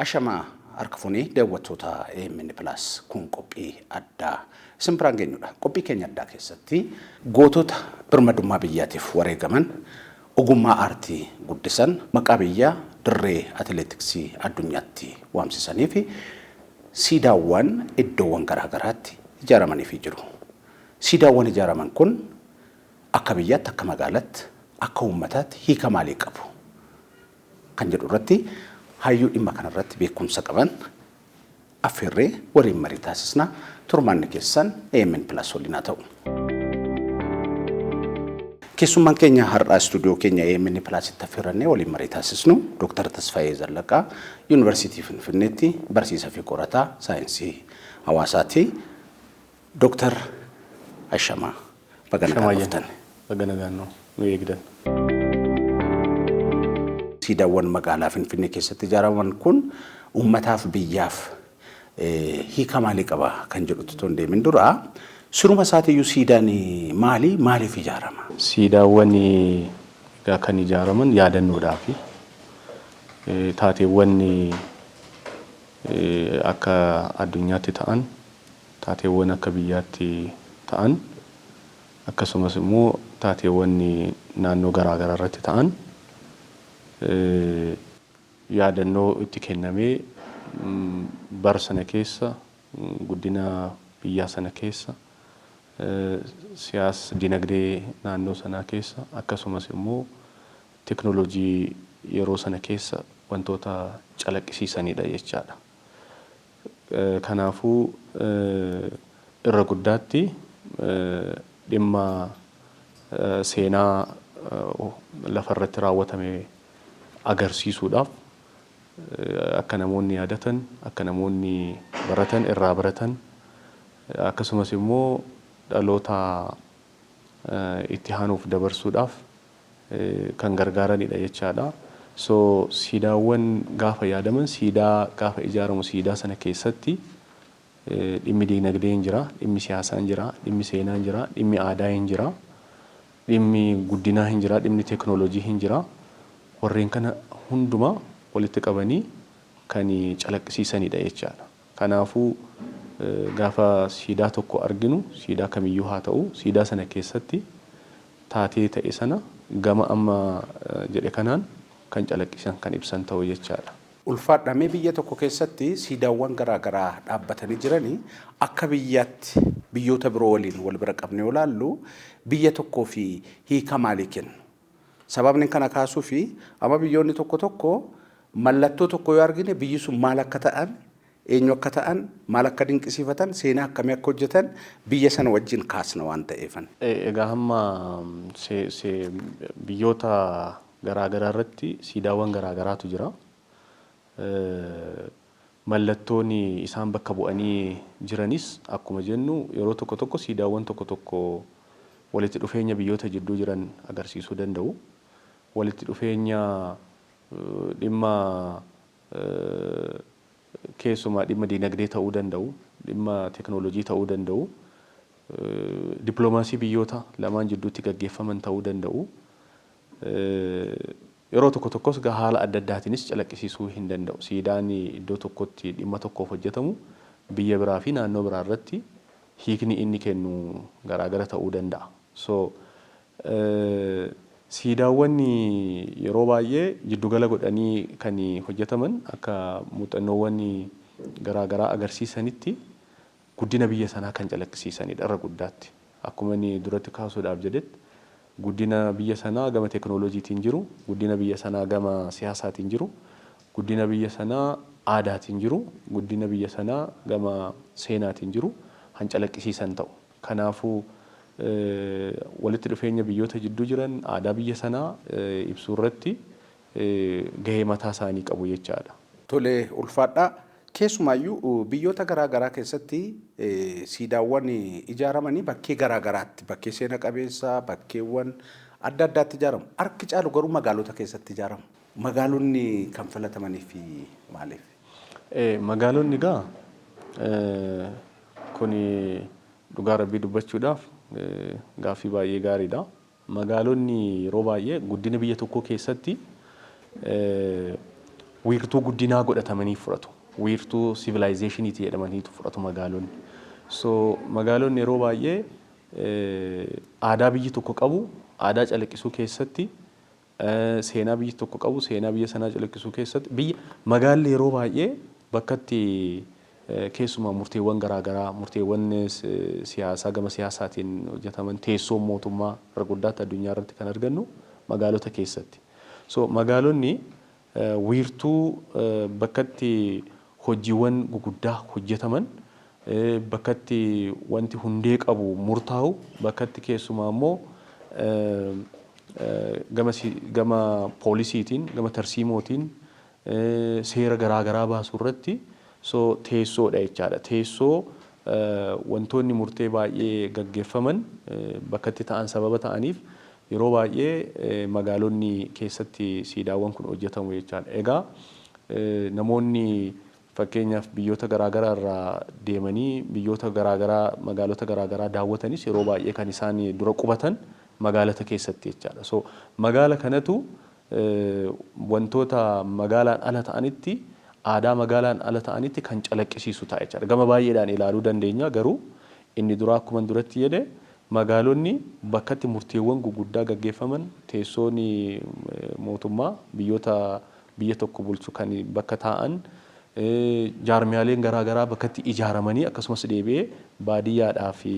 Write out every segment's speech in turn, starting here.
Ashamaa harka fuunee daawwattoota AMN Plus kun qophii addaa isin biraan geenyudha. Qophii keenya addaa keessatti gootota birmadummaa biyyaatiif wareegaman ogummaa aartii guddisan maqaa biyyaa dirree atileetiksii addunyaatti waamsisanii fi siidaawwan iddoowwan garaagaraatti ijaaramanii jiru. Siidaawwan ijaaraman kun akka biyyaatti akka magaalaatti akka uummataatti hiika maalii qabu kan jedhu irratti hayyuu dhimma kanarratti beekumsa qaban affeerree waliin marii taasisna. Turmaanni keessan AMN Plus waliin haa ta'u. Keessummaan keenya har'aa istuudiyoo keenya AMN Plus itti affeerrannee waliin marii taasisnu Dr. Tasfaayee Zallaqaa Yuunivarsiitii Finfinneetti barsiisaa fi qorataa saayinsii hawaasaati. Dr. Ashamaa Baganagaa dhuftan. Baganagaa nu eegdan. Siidaawwan magaalaa Finfinnee keessatti ijaaraman kun uummataaf biyyaaf hiika maalii qaba kan jedhutu ton deemin dura suruma isaatiiyyuu siidaan maaliif ijaarama? Siidaawwan kan ijaaraman yaadannoodhaaf taateewwan akka addunyaatti ta'an taateewwan akka biyyaatti ta'an akkasumas immoo taateewwan naannoo garaagaraa irratti ta'an yaadannoo itti kennamee bara sana keessa guddina biyyaa sana keessa siyaasa dinagdee naannoo sanaa keessa akkasumas immoo teknoolojii yeroo sana keessa wantoota calaqqisiisanidha jechaadha. Kanaafuu irra guddaatti dhimma seenaa lafarratti raawwatame agarsiisuudhaaf akka namoonni yaadatan akka namoonni baratan irraa baratan akkasumas immoo dhaloota itti aanuuf dabarsuudhaaf kan gargaaranidha jechaadha. So siidaawwan gaafa yaadaman siidaa gaafa ijaaramu siidaa sana keessatti dhimmi dinagdee hin jira, dhimmi siyaasaa hin jira, dhimmi seenaa hin jira, dhimmi aadaa hin jira, dhimmi guddinaa hin jira, dhimmi teknoolojii hin jira. Warreen kana hundumaa walitti qabanii kan calaqqisiisanidha jechaadha. Kanaafuu gaafa siidaa tokko arginu siidaa kamiyyuu haa ta'u siidaa sana keessatti taatee ta'e sana gama amma jedhe kanaan kan calaqqisan kan ibsan ta'u jechaadha. Ulfaadhamee biyya tokko keessatti siidaawwan garaagaraa dhaabbatanii jiranii akka biyyaatti biyyoota biroo waliin wal bira qabnee olaallu biyya tokkoo fi hiika maalii kennu? Sababni kana kaasuu fi amma biyyoonni tokko mallattoo tokko yoo argine biyyi sun maal akka ta'an, eenyu akka ta'an, maal akka dinqisiifatan, seenaa akkamii akka hojjetan biyya sana wajjin kaasna waan ta'eefan. Egaa hamma biyyoota garaagaraa irratti siidaawwan garaagaraatu jira. Mallattoon isaan bakka bu'anii jiranis akkuma jennu yeroo tokko siidaawwan tokko walitti dhufeenya biyyoota jidduu jiran agarsiisuu danda'u. Walitti dhufeenya dhimma keessumaa dhimma dinagdee ta'uu danda'u, dhimma teknoolojii ta'uu danda'u, dippiloomaasii biyyoota lamaan jidduutti gaggeeffaman ta'uu danda'u. Yeroo tokkos haala adda addaatiinis calaqqisiisuu hin danda'u. Siidaan iddoo tokkotti dhimma tokkoof hojjetamu biyya biraa fi naannoo biraa irratti hiikni inni kennu garaagara ta'uu danda'a. So siidaawwan yeroo baay'ee jiddugala godhanii kan hojjetaman akka muuxannoowwan garaagaraa agarsiisanitti guddina biyya sanaa kan calaqqisiisanidha irra guddaatti. Akkuma inni duratti kaasuudhaaf jedhetti guddina biyya sanaa gama teknooloojiitiin jiru, guddina biyya sanaa gama siyaasaatiin jiru, guddina biyya sanaa aadaatiin jiru, guddina biyya sanaa gama seenaatiin jiru kan calaqqisiisan ta'u. Kanaafuu walitti dhufeenya biyyoota jidduu jiran aadaa biyya sanaa ibsuu irratti gahee mataa isaanii qabu jechaadha. Tolee ulfaadhaa. Keessumaayyuu biyyoota garaagaraa keessatti siidaawwan ijaaramanii bakkee garaagaraatti bakkee seena qabeessa bakkeewwan adda addaatti ijaaramu. Harki caalu garuu magaalota keessatti ijaaramu. Magaalonni kan filatamanii fi maaliif? Magaalonni egaa kun dhugaa rabbii dubbachuudhaaf gaaffii baay'ee gaariidha. Magaalonni yeroo baay'ee guddina biyya tokkoo keessatti wiirtuu guddinaa godhatamanii fudhatu. Wiirtuu civilizationiiti jedhamaniitu fudhatu magaalonni. So magaalonni yeroo baay'ee aadaa biyyi tokko qabu aadaa calaqqisuu keessatti seenaa biyyi tokko qabu seenaa biyya sanaa calaqqisuu keessatti magaalli yeroo baay'ee bakka itti keessumaa murteewwan garaagaraa murteewwan siyaasaa gama siyaasaatiin hojjetaman teessoon mootummaa irra guddaatti addunyaa irratti kan argannu magaalota keessatti. So magaalonni wiirtuu bakka itti hojiiwwan guguddaa hojjetaman bakka itti wanti hundee qabu murtaa'u bakka itti keessumaa immoo gama poolisiitiin gama tarsiimootiin seera garaagaraa baasuu irratti so teessoodha jechaadha. Teessoo wantoonni murtee baay'ee gaggeeffaman bakka itti ta'an sababa ta'aniif yeroo baay'ee magaalonni keessatti siidaawwan kun hojjetamu jechaadha. Egaa namoonni fakkeenyaaf biyyoota garaagaraa irraa deemanii biyyoota garaagaraa magaalota garaagaraa daawwatanis yeroo baay'ee kan isaan dura qubatan magaalota keessatti jechaadha. So magaala kanatu wantoota magaalaan ala ta'anitti aadaa magaalaan ala ta'anitti kan calaqqisiisu ta'a jechaadha. Gama baay'eedhaan ilaaluu dandeenya garuu inni duraa akkuma duratti jedhe magaalonni bakka itti murteewwan guguddaa gaggeeffaman teessoon mootummaa biyya tokko bulchu kan bakka taa'an jaarmiyaaleen garaagaraa bakka itti ijaaramanii akkasumas deebi'ee baadiyyaadhaa fi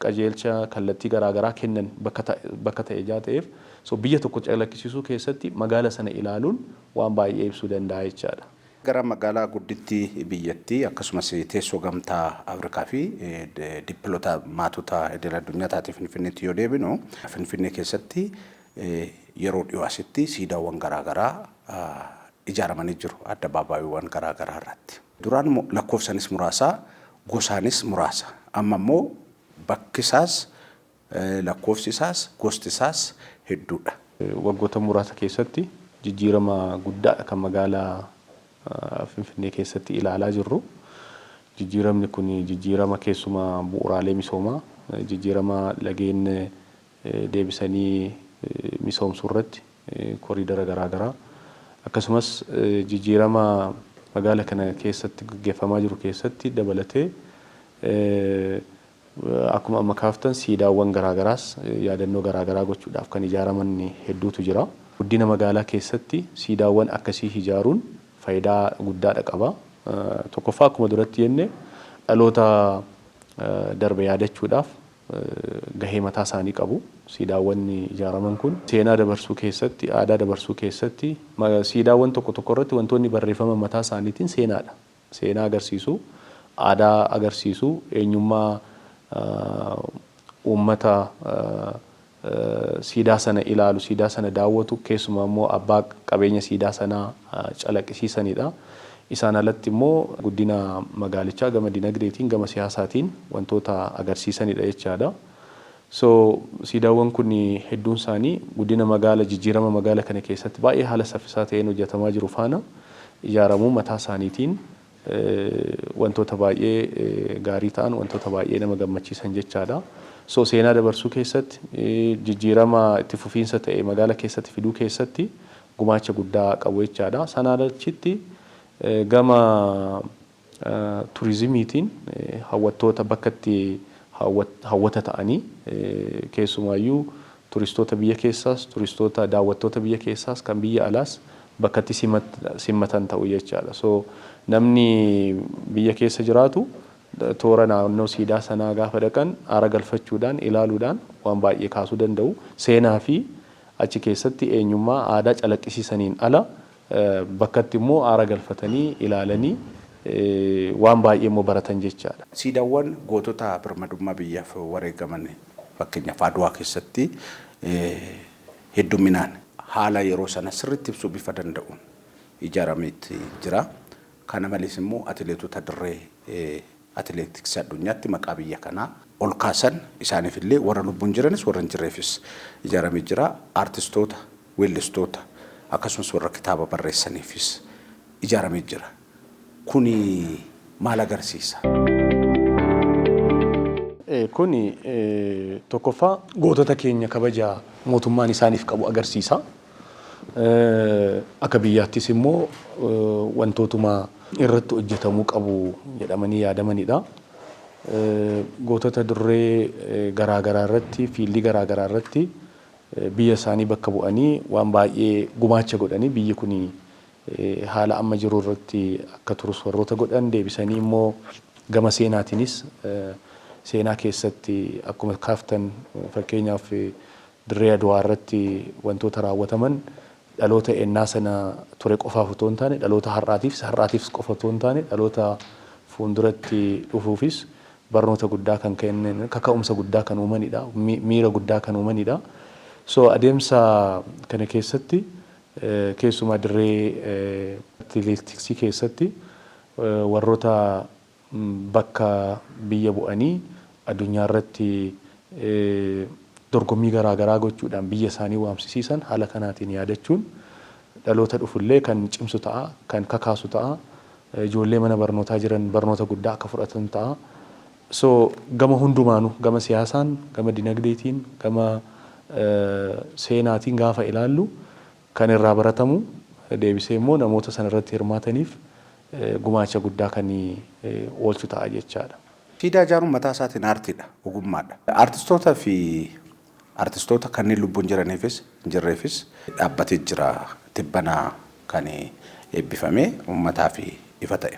qajeelcha kallattii garaagaraa kennan bakka ta'e ta'eef so biyya tokko calaqqisiisuu keessatti magaala sana ilaaluun waan baay'ee ibsuu danda'a jechaadha. Gara magaalaa guddittii biyyattii akkasumas teessoo gamtaa Afrikaa fi dippiloomaatota idil addunyaatiif Finfinneetti yoo deebinu Finfinnee keessatti yeroo dhiyoo asitti siidaawwan garaagaraa ijaaramanii jiru addabaabaayyiiwwan garaagaraa irratti. Duraan lakkoofsanis muraasa gosaanis muraasa amma immoo bakkisaas lakkoofsisaas gostisaas hedduudha. Waggoota muraasa keessatti jijjiirama guddaadha kan magaalaa Finfinnee keessatti ilaalaa jirru. Jijjiiramni kun jijjiirama keessumaa bu'uuraalee misoomaa jijjiirama lageen deebisanii misoomsuu irratti koriidara garaagaraa akkasumas jijjiirama magaala kana keessatti gaggeeffamaa jiru keessatti dabalatee akkuma amma kaaftan siidaawwan garaagaraas yaadannoo garaagaraa gochuudhaaf kan ijaaraman hedduutu jira. Guddina magaalaa keessatti siidaawwan akkasii ijaaruun faayidaa guddaadha qaba. Tokkoffaa akkuma duratti jenne dhaloota darbe yaadachuudhaaf gahee mataa isaanii qabu. Siidaawwan ijaaraman kun seenaa dabarsuu keessatti aadaa dabarsuu keessatti siidaawwan tokko tokko irratti wantoonni barreeffaman mataa isaaniitiin seenaadha. Seenaa agarsiisu aadaa agarsiisu eenyummaa uummata siidaa sana ilaalu siidaa sana daawwatu keessumaa immoo abbaa qabeenya siidaa sanaa calaqqisiisanidha. Isaan alatti immoo guddina magaalichaa gama dinagdeetiin gama siyaasaatiin wantoota agarsiisanidha jechaadha. So siidaawwan kun hedduun isaanii guddina magaala jijjiirama magaala kana keessatti baay'ee haala saffisaa ta'een hojjetamaa jiru faana ijaaramuu mataa isaaniitiin wantoota baay'ee gaarii ta'an wantoota baay'ee nama gammachiisan jechaadha. So seenaa dabarsuu keessatti jijjiirama itti fufiinsa ta'e magaala keessatti fiduu keessatti gumaacha guddaa qabu jechaadha. Sanaan achitti gama turizimiitiin hawwattoota bakka itti hawwata ta'anii keessumaayyuu turistoota biyya keessaas turistoota daawwattoota biyya keessaas kan biyya alaas bakka itti simmatan ta'u jechaadha. So namni biyya keessa jiraatu toora naannoo siidaa sanaa gaafa dhaqan aara galfachuudhaan ilaaluudhaan waan baay'ee kaasuu danda'u. Seenaa fi achi keessatti eenyummaa aadaa calaqqisiisaniin ala bakka itti immoo aara galfatanii ilaalanii waan baay'ee immoo baratan jechaadha. Siidaawwan gootota birmadummaa biyyaaf wareegaman fakkeenyaaf Adwaa keessatti hedduminaan haala yeroo sana sirriitti ibsuu bifa danda'uun ijaaramee jira. Kana malees immoo atileetota dirree atileetiksii addunyaatti maqaa biyya kanaa ol kaasan isaaniif illee warra lubbuun jiranis warra hin jirreefis ijaaramee jira. Aartistoota, weellistoota akkasumas warra kitaaba barreessaniifis ijaaramee jira. Kuni maal agarsiisa? Kuni tokkoffaa gootota keenya kabajaa mootummaan isaaniif qabu agarsiisa. Akka biyyaattis immoo wantootuma irratti hojjetamuu qabu jedhamanii yaadamanidha. Gootota durree garaagaraa irratti fiildii garaagaraa irratti biyya isaanii bakka bu'anii waan baay'ee gumaacha godhanii biyyi kun haala amma jiru irratti akka turus warroota godhan deebisanii immoo gama seenaatiinis seenaa keessatti akkuma kaaftan fakkeenyaaf dirree Adwaa irratti wantoota raawwataman dhaloota ennaa sana ture qofaaf otoo hin taane dhaloota har'aatiifis qofa otoo hin taane dhaloota fuulduratti dhufuufis barnoota guddaa kan kennan kaka'umsa guddaa kan uumanidha miira guddaa kan uumanidha. So adeemsa kana keessatti keessumaa dirree atileetiksii keessatti warroota bakka biyya bu'anii addunyaa irratti dorgommii garaagaraa gochuudhaan biyya isaanii waamsisiisan haala kanaatiin yaadachuun dhaloota dhufullee kan cimsu ta'a, kan kakaasu ta'a, ijoollee mana barnootaa jiran barnoota guddaa akka fudhatan ta'a. So gama hundumaanu gama siyaasaan, gama dinagdeetiin, gama seenaatiin gaafa ilaallu kan irraa baratamu deebisee immoo namoota sana irratti hirmaataniif gumaacha guddaa kan oolchu ta'a jechaadha. Siidaa ijaaruun mataa isaatiin aartiidha, ogummaadha. Aartistootaa fi artistoota kanneen lubbuun jiraniifis hin jirreefis dhaabbatee jira tibbanaa kan eebbifamee uummataa fi ifa ta'e.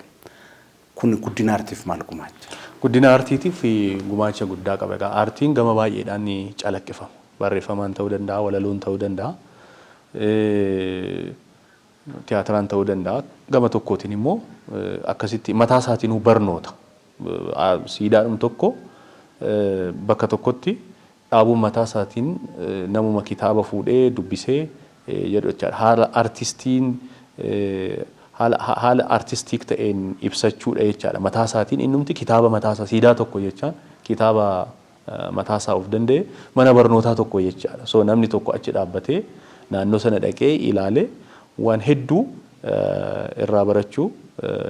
Kun guddina aartiif maal gumaacha? Guddina aartiitiif gumaacha guddaa qaba. Aartiin gama baay'eedhaan calaqqifama. Barreeffamaan ta'uu danda'a, walaloon ta'uu danda'a, tiyaatiraan ta'uu danda'a. Gama tokkootiin immoo akkasitti mataa isaatiin barnoota. Siidaadhuma tokko bakka tokkotti dhaabuun mataa isaatiin namuma kitaaba fuudhee dubbisee jedhu jechaadha. Haala artistiin haala artistiik ta'een ibsachuudha jechaadha. Mataa isaatiin innumti kitaaba mataa isaa siidaa tokko jechaan kitaaba mataa isaa of danda'e mana barnootaa tokko jechaadha. So namni tokko achi dhaabbatee naannoo sana dhaqee ilaalee waan hedduu irraa barachuu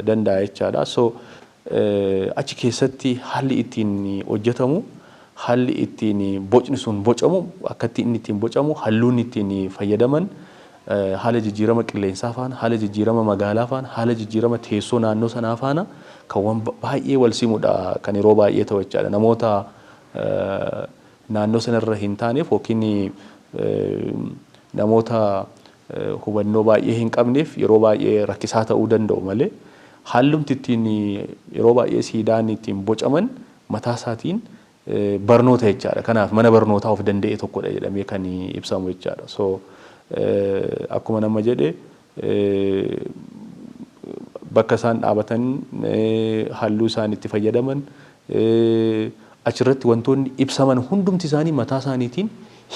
danda'a jechaadha. So achi keessatti haalli ittiin hojjetamu, haalli ittiin bocni sun bocamu, akkatti inni ittiin bocamu, halluun ittiin fayyadaman, haala jijjiirama qilleensaa faana, haala jijjiirama magaalaa faana, haala jijjiirama teessoo naannoo sanaa faana kan waan baay'ee wal simudha kan yeroo baay'ee ta'u jechaadha. Namoota naannoo sanarra hin taaneef yookiin namoota hubannoo baay'ee hin qabneef yeroo baay'ee rakkisaa ta'uu danda'u malee hallumti ittiin yeroo baay'ee siidaan ittiin bocaman mataa isaatiin barnoota jechaadha. Kanaaf mana barnootaa of danda'e tokkodha jedhamee kan ibsamu jechaadha. So akkuma nama jedhe bakka isaan dhaabatan halluu isaan itti fayyadaman achirratti wantoonni ibsaman hundumti isaanii mataa isaaniitiin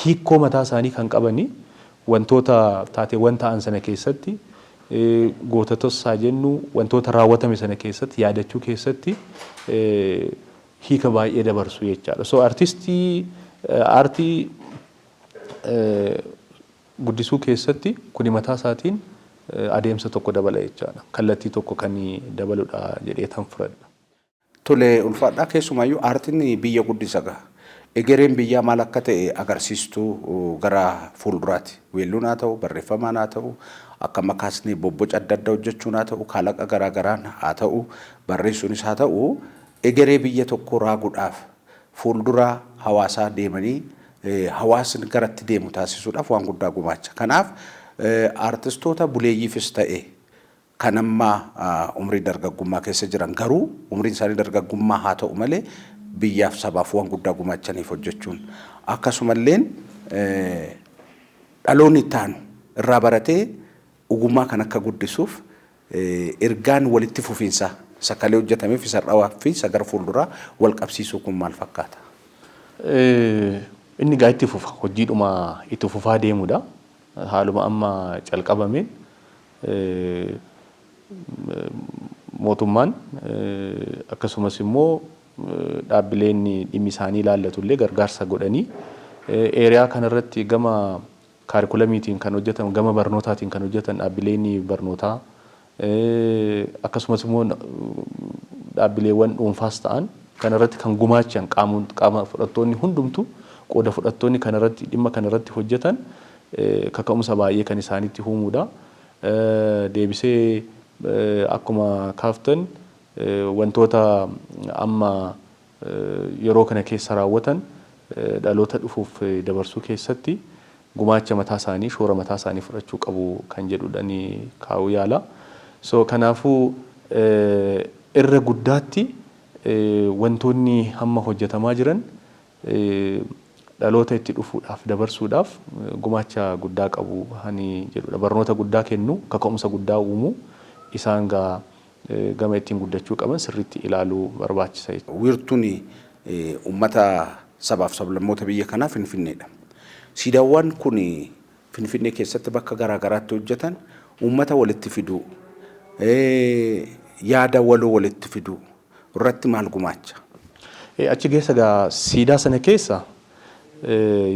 hiikoo mataa isaanii kan qabanii wantoota taateewwan ta'an sana keessatti goototas haa jennu wantoota raawwatame sana keessatti yaadachuu keessatti hiika baay'ee dabarsu jechaadha. So aartii guddisuu keessatti kuni mataa isaatiin adeemsa tokko dabala jechaadha. Kallattii tokko kan dabaludha jedhee tan fudhadha. Tole ulfaadhaa keessumayyuu aartiin biyya guddisa gaha. Egereen biyyaa maal akka ta'e agarsiistuu gara fuulduraati. Weelluun haa ta'u, barreeffamaan haa ta'u, akka makaasni bobboca adda addaa hojjechuun haa ta'u, kalaqa garaagaraan haa ta'u, barreessuunis haa ta'u, egeree biyya tokko raaguudhaaf fuuldura hawaasaa deemanii hawaasni garatti deemu taasisuudhaaf waan guddaa gumaacha. Kanaaf aartistoota buleeyyiifis ta'e kan amma umrii dargaggummaa keessa jiran garuu umriin isaanii dargaggummaa haa ta'u malee biyyaaf sabaaf waan guddaa gumaachaniif hojjechuun akkasumallee dhaloonni taanu irraa baratee ogummaa kan akka guddisuuf ergaan walitti fufiinsa sakalee hojjetameef isa dhawaa fi sagar fuulduraa wal qabsiisuu kun maal fakkaata? Inni gaa itti fufa hojiidhuma itti fufaa deemudha. Haaluma amma calqabame mootummaan akkasumas immoo dhaabbileen dhimmi isaanii ilaallatullee gargaarsa godhanii eeriyaa kanarratti gama kaarikulamiitiin kan hojjetan gama barnootaatiin kan hojjetan dhaabbileen barnootaa akkasumas immoo dhaabbileewwan dhuunfaas ta'an kanarratti kan gumaachan qaama fudhattoonni hundumtu qooda fudhattoonni kanarratti dhimma kanarratti hojjetan kaka'umsa baay'ee kan isaanitti uumuudha. Deebisee akkuma kaaftan wantoota amma yeroo kana keessa raawwatan dhaloota dhufuuf dabarsuu keessatti gumaacha mataa isaanii shoora mataa isaanii fudhachuu qabu kan jedhudhaan kaa'uu yaala. So kanaafuu irra guddaatti wantoonni hamma hojjetamaa jiran dhaloota itti dhufuudhaaf dabarsuudhaaf gumaacha guddaa qabu hani jedhudha. Barnoota guddaa kennu, kaka'umsa guddaa uumu, isaan gama ittiin guddachuu qaban sirriitti ilaaluu barbaachisa. Wiirtuun uummata sabaaf sablammoota biyya kanaa Finfinneedha. Siidaawwan kun Finfinnee keessatti bakka garaa garaatti hojjetan uummata walitti fiduu, yaada waloo walitti fiduu irratti maal gumaacha? Achi keessa siidaa sana keessa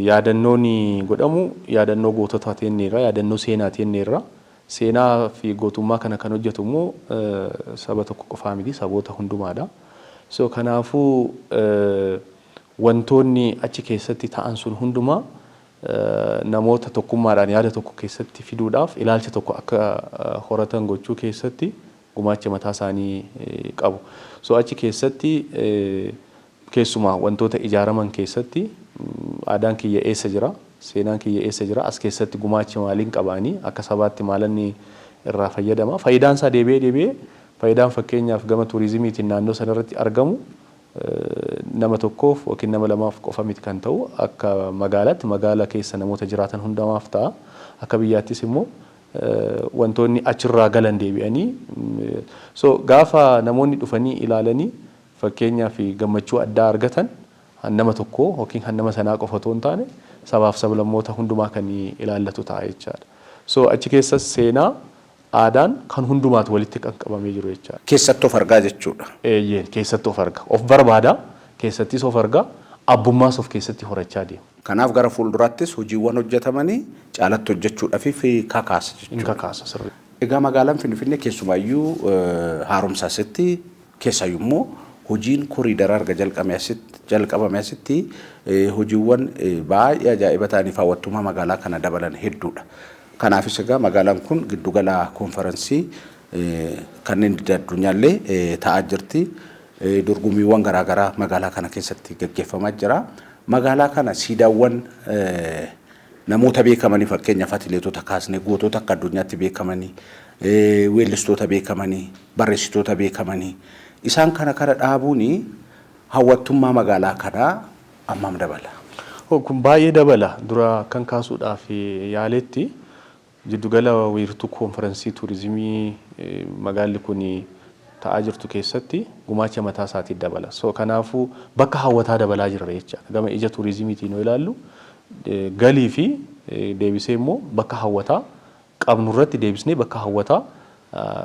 yaadannoon godhamu yaadannoo gootota teenneerra, yaadannoo seenaa teenneerra. Seenaa fi gootummaa kana kan hojjetu immoo saba tokko qofaa miti, saboota hundumaadha. So kanaafuu wantoonni achi keessatti ta'an sun hundumaa namoota tokkummaadhaan yaada tokko keessatti fiduudhaaf ilaalcha tokko akka horatan gochuu keessatti gumaacha mataa isaanii qabu. So achi keessatti keessumaa wantoota ijaaraman keessatti aadaan kiyya eessa jira, seenaan kiyya eessa jira, as keessatti gumaacha maaliin qabaanii akka sabaatti maalanni irraa fayyadama. Faayidaan isaa deebi'ee faayidaan fakkeenyaaf gama turizimiitiin naannoo sanarratti argamu nama tokkoof yookiin nama lamaaf qofa miti kan ta'u akka magaalaatti magaala keessa namoota jiraatan hundumaaf ta'a. Akka biyyaattis immoo wantoonni achirraa galan deebi'anii so gaafa namoonni dhufanii ilaalanii fakkeenyaaf gammachuu addaa argatan nama tokko yookiin nama sanaa qofa otoo hin taane sabaaf sablammoota hundumaa kan ilaallatu ta'a jechaadha. So achi keessa seenaa aadaan kan hundumaatu walitti kan qabamee jiru jechaadha. Keessatti of argaa jechuudha. Keessatti of arga. Of barbaada, keessattis of arga, abbummaas of keessatti horachaa deema. Kanaaf gara fuulduraattis hojiiwwan hojjetamanii caalatti hojjechuudhaaf fi kakaasa jechuudha. In kakaasa sirrii. Egaa magaalaan Finfinnee keessumaayyuu haaromsa asitti keessayyuu immoo hojiin koriidara arga jalqabame asitti hojiiwwan baay'ee ajaa'iba ta'anii hawwattummaa magaalaa kana dabalan hedduudha. Kanaafis egaa magaalaan kun giddugala konferansii kanneen addunyaallee ta'aa jirti. Dorgommiiwwan garaa garaa magaalaa kana keessatti gaggeeffamaa jira. Magaalaa kana siidaawwan namoota beekamanii fakkeenyaaf atileetota kaasnee gootota akka addunyaatti beekamanii, weellistoota beekamanii, barreessitoota beekamanii isaan kana dhaabuun hawwattummaa magaalaa kanaa ammam dabala? Kun baay'ee dabala. Dura kan kaasuudhaaf yaaletti jiddugala wiirtuu konferansii turizimii magaalli kun ta'aa jirtu keessatti gumaacha mataa isaatiin dabala. So kanaafuu bakka hawwataa dabalaa jirra jechaadha. Gama ija turizimiitiin yoo ilaallu galii fi deebisee immoo bakka hawwataa qabnu irratti deebisnee bakka hawwataa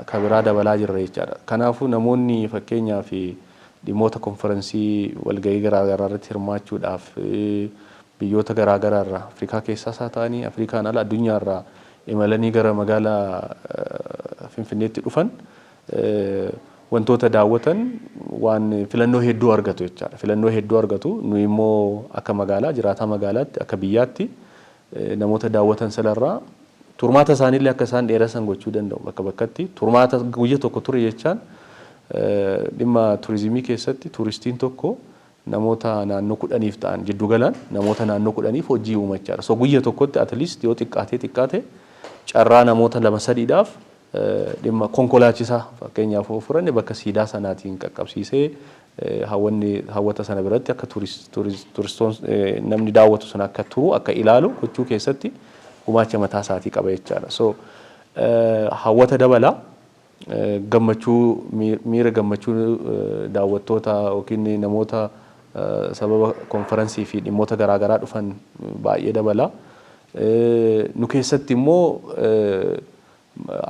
kan biraa dabalaa jirra jechaadha. Kanaafuu namoonni fakkeenyaaf dhimmoota konferansii walgahii garaa garaa irratti hirmaachuudhaaf biyyoota garaa garaa irraa Afrikaa keessaas haa ta'anii Afrikaan ala addunyaa irraa imalanii gara magaalaa Finfinneetti dhufan wantoota daawwatan waan filannoo hedduu argatu jechaadha. Filannoo hedduu argatu. Nu immoo akka magaalaa jiraataa magaalaatti akka biyyaatti namoota daawwatan sanarraa turmaata isaaniillee akka isaan dheeressan gochuu danda'u bakka bakkatti. Turmaata guyya tokko ture jechaan dhimma turizimii keessatti turistiin tokko namoota naannoo 10 ta'an jiddugalaan namoota naannoo 10 hojii uumachaadha. So guyya tokkotti at least yoo xiqqaate carraa namoota 2-3dhaaf dhimma konkolaachisaa fakkeenyaaf furanne bakka siidaa sanaatiin qaqqabsiisee hawwata sana biratti akka turistoonni namni daawwatu sana akka turu akka ilaalu gochuu keessatti gumaacha mataa isaatii qaba jechaadha. So hawwata dabala gammachuu miira gammachuu daawwattoota yookiin namoota sababa konferansii fi dhimmoota garaa garaa dhufan baay'ee dabala. Nu keessatti immoo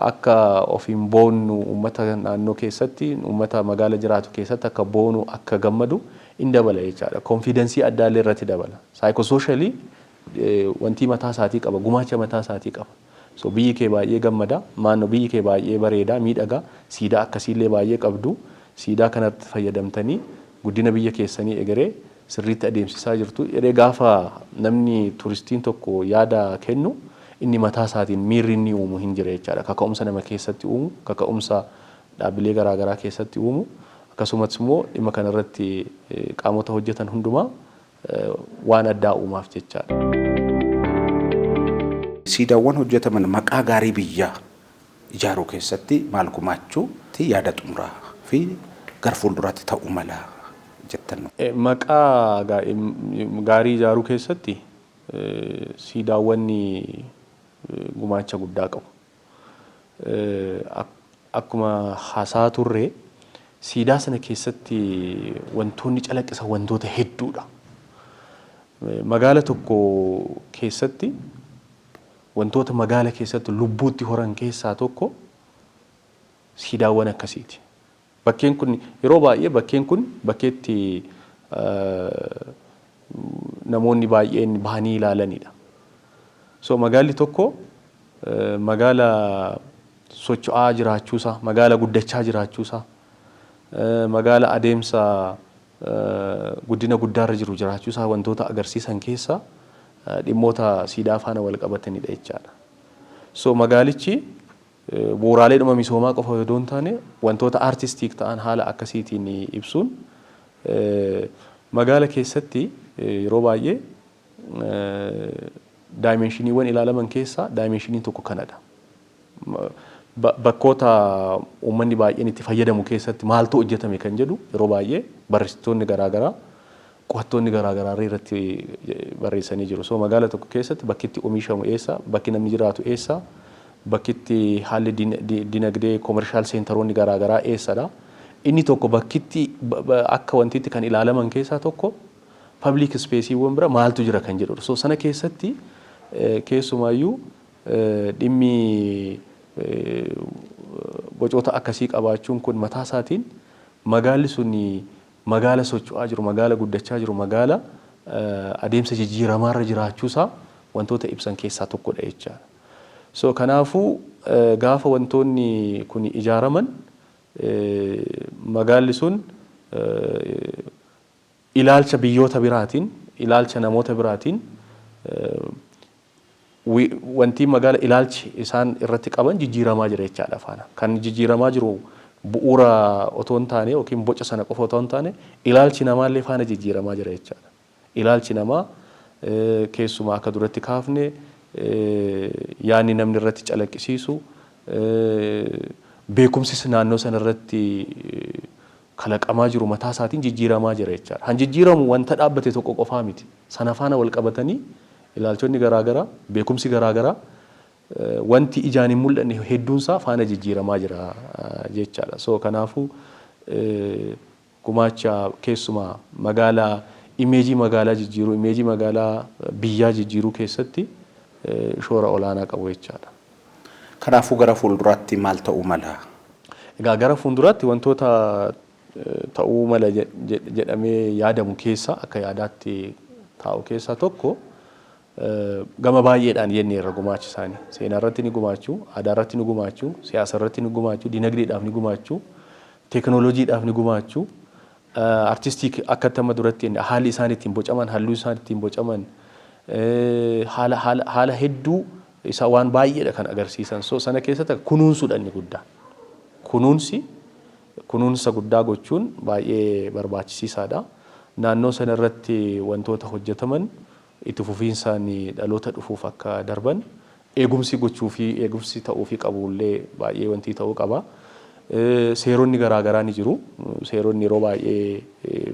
akka ofiin boonu uummata naannoo keessatti uummata magaala jiraatu keessatti akka boonu akka gammadu in dabala jechaadha. Konfidensii adda illee irratti dabala. Saayikosooshaalii wanti mataa isaatii qaba, gumaacha mataa isaatii qaba. So biyyi kee baay'ee gammada, maannoo biyyi kee baay'ee bareeda, miidhaga, siidaa akkasiillee baay'ee qabdu. Siidaa kanatti fayyadamtanii guddina biyya keessanii egeree sirriitti adeemsisaa jirtu. Yeroo gaafa namni turistiin tokko yaada kennu inni mataa isaatiin miirri inni uumu hin jira jechaadha. Kaka'umsa nama keessatti uumu, kaka'umsa dhaabbilee garaagaraa keessatti uumu, akkasumas immoo dhimma kanarratti qaamota hojjetan hundumaa waan addaa uumaaf jechaadha. Siidaawwan hojjetaman maqaa gaarii biyyaa ijaaruu keessatti maal gumaachuuti yaada xumuraa fi gara fuulduraatti ta'uu mala jettan? Maqaa gaarii ijaaruu keessatti siidaawwan gumaacha guddaa qabu. Akkuma haasaa turre siidaa sana keessatti wantoonni calaqqisan wantoota hedduudha. Magaala tokko keessatti wantoota magaala keessatti lubbuutti horan keessaa tokko siidaawwan akkasiiti. Bakkeen kun yeroo baay'ee bakkeen kun bakkeetti namoonni baay'een bahanii ilaalanidha. So magaalli tokko magaala socho'aa jiraachuusaa, magaala guddachaa jiraachuusaa, magaala adeemsa guddina guddaarra jiru jiraachuusaa wantoota agarsiisan keessaa dhimmoota siidaa faana wal qabatanidha jechaadha. So magaalichi bu'uuraalee dhuma misoomaa qofa yoo taane wantoota aartistiik ta'an haala akkasiitiin ibsuun magaala keessatti yeroo baay'ee daayimenshiiniiwwan ilaalaman keessaa daayimenshiiniin tokko kanadha. Bakkoota uummanni baay'een itti fayyadamu keessatti maaltu hojjetame kan jedhu yeroo baay'ee barreessitoonni garaagaraa qo'attoonni garaagaraa irratti barreessanii jiru. So magaala tokko keessatti bakki itti oomishamu eessa, bakki namni jiraatu eessa, bakki itti haalli dinagdee koomershaal seentaroonni garaagaraa eessadha. Inni tokko bakki itti akka wantiitti kan ilaalaman keessaa tokko public spaceewwan bira maaltu jira kan jedhudha. So sana keessatti keessumaayyuu dhimmi bocoota akkasii qabaachuun kun mataa isaatiin magaalli sun magaala socho'aa jiru, magaala guddachaa jiru, magaala adeemsa jijjiiramaarra jiraachuusaa wantoota ibsan keessaa tokkodha jechaadha. So kanaafuu gaafa wantoonni kun ijaaraman magaalli sun ilaalcha biyyoota biraatiin, ilaalcha namoota biraatiin wanti magaala ilaalchi isaan irratti qaban jijjiiramaa jira jechaadha faana. Kan jijjiiramaa jiru bu'uura otoo hin taane yookiin boca sana qofa otoo hin taane ilaalchi namaallee faana jijjiiramaa jira jechaadha. Ilaalchi namaa keessumaa akka duratti kaafne yaanni namni irratti calaqqisiisu beekumsis naannoo sana irratti kalaqamaa jiru mataa isaatiin jijjiiramaa jira jechaadha. Han jijjiiramu wanta dhaabbate tokko qofaa miti. Sana faana wal qabatanii ilaalchonni garaagaraa, beekumsi garaagaraa wanti ijaan hin mul'anne hedduunsaa faana jijjiiramaa jira jechaadha. So kanaafuu gumaacha keessumaa magaalaa imeejii magaalaa jijjiiruu, imeejii magaalaa biyyaa jijjiiruu keessatti shoora olaanaa qabu jechaadha. Kanaafuu gara fuulduraatti maal ta'uu mala? Egaa gara fuulduraatti wantoota ta'uu mala jedhamee yaadamu keessa akka yaadaatti taa'u keessaa tokko gama baay'eedhaan jennee irra gumaachi isaanii. Seenaa irratti ni gumaachuu, aadaa irratti ni gumaachuu, siyaasa irratti ni gumaachuu, dinagdeedhaaf ni gumaachuu, teekinooloojiidhaaf ni gumaachuu, artistii akka amma duratti haalli isaan ittiin bocaman, halluu isaan ittiin bocaman, haala hedduu isa waan baay'eedha kan agarsiisan. So sana keessatti kunuunsuudha inni guddaa. Kunuunsa guddaa gochuun baay'ee barbaachisiisaadha. Naannoo sana irratti wantoota hojjetaman itti fufiinsaan dhaloota dhufuuf akka darban eegumsi gochuu fi eegumsi ta'uu fi qabullee baay'ee wanti ta'uu qaba. Seeronni garaagaraa ni jiru. Seeronni yeroo baay'ee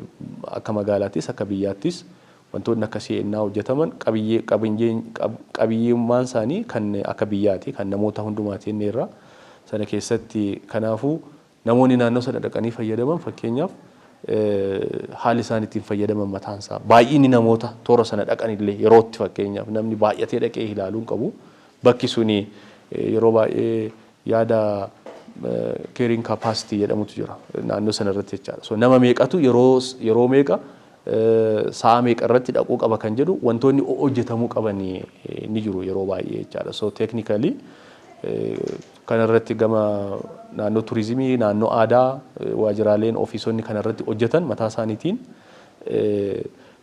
akka magaalaattis akka biyyaattis wantoonni akkasii ennaa hojjetaman qabiyyummaan isaanii kan akka biyyaati kan namoota hundumaati inni irra sana keessatti kanaafuu namoonni naannoo sana dhaqanii fayyadaman fakkeenyaaf haalli isaan ittiin fayyadaman mataansaa baay'inni namoota toora sana dhaqanillee yerootti fakkeenyaaf namni baay'atee dhaqee ilaaluun qabu bakki suni yeroo baay'ee yaada carrying capacity jedhamutu jira naannoo sana irratti jechaadha. So nama meeqatu yeroo meeqa sa'a meeqa irratti dhaquu qaba kan jedhu wantoonni hojjetamuu qaban ni jiru yeroo baay'ee jechaadha. So technically kana irratti gama naannoo turizimii, naannoo aadaa, waajjiraaleen ofiisonni kana irratti hojjetan mataa isaaniitiin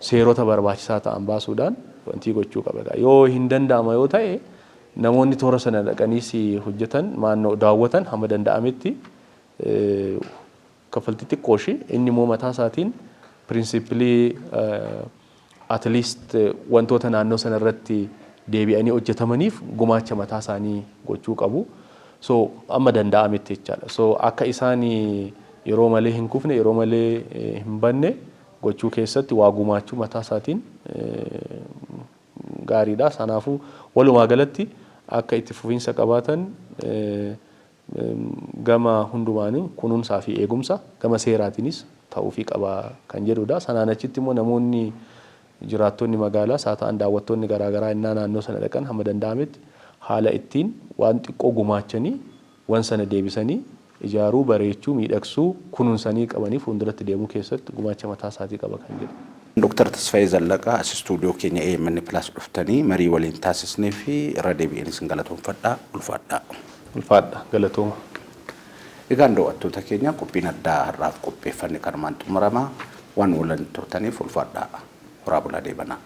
seerota barbaachisaa ta'an baasuudhaan wanti gochuu qaba. Yoo hin danda'ama yoo ta'e namoonni toora sana dhaqaniis hojjetan maannoo daawwatan hamma danda'ametti kaffaltii xiqqoo ishee inni immoo mataa isaatiin pirinsipilii at least wantoota naannoo sana irratti deebi'anii hojjetamaniif gumaacha mataa isaanii gochuu qabu. So amma danda'ametti jechaadha. So akka isaan yeroo malee hin kufne yeroo malee hin banne gochuu keessatti waa gumaachuu mataa isaatiin gaariidha. Sanaafuu walumaa galatti akka itti fufiinsa qabaatan gama hundumaanii kunuunsaa fi eegumsa gama seeraatiinis ta'uufii qaba kan jedhudha. Sanaan achitti immoo namoonni jiraattonni magaalaa haa ta'an daawwattoonni garaagaraa innaa naannoo sana dhaqan hamma danda'ametti haala ittiin waan xiqqoo gumaachanii waan sana deebisanii ijaaruu bareechuu miidhagsuu kunuunsanii qabanii fuulduratti deemuu keessatti gumaacha mataa isaatii qaba kan jedhu. Dr. Tasfaayee Zallaqaa as istuudiyoo keenya AMN Plus dhuftanii marii waliin taasisnee fi irra deebi'anii galatoomfadhaa ulfaadhaa. Ulfaadha galatooma. Egaan daawwattoota keenya qophiin addaa har'aaf qopheeffanne kanumaan xumurama waan waliin turtaniif ulfaadhaa. Horaa bulaa deebanaa.